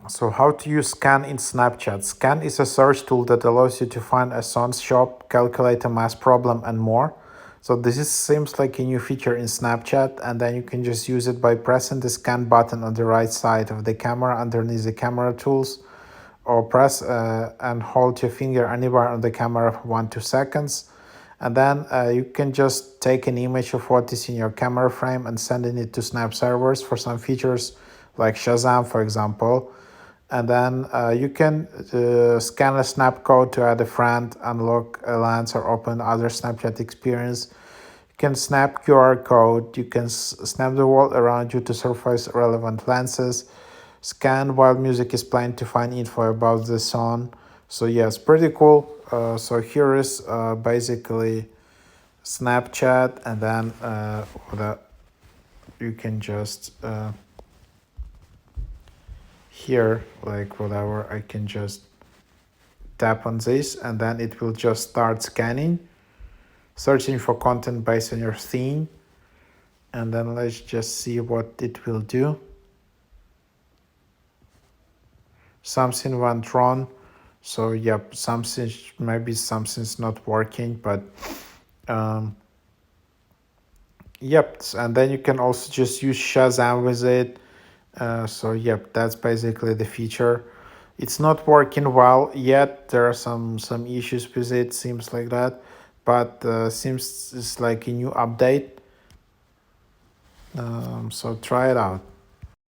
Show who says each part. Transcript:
Speaker 1: So how to use Scan in Snapchat. Scan is a search tool that allows you to find a son's shop, calculate a math problem, and more. So seems like a new feature in Snapchat, and then you can just use it by pressing the scan button on the right side of the camera underneath the camera tools, or press and hold your finger anywhere on the camera for 1-2 seconds. And then you can just take an image of what is in your camera frame and sending it to Snap servers for some features like Shazam, for example. And then you can scan a snap code to add a friend, unlock a lens, or open other Snapchat experience. You can snap QR code. You can snap the world around you to surface relevant lenses. Scan while music is playing to find info about the song. So yeah, it's pretty cool. So here is basically Snapchat, and then you can just here, like whatever, I can just tap on this, and then it will just start scanning, searching for content based on your theme. And then let's just see what it will do. Something went wrong. So yep, maybe something's not working, but yep. And then you can also just use Shazam with it. So yep, that's basically the feature. It's not working well yet. There are some issues with it, seems like that, but seems it's like a new update. So try it out.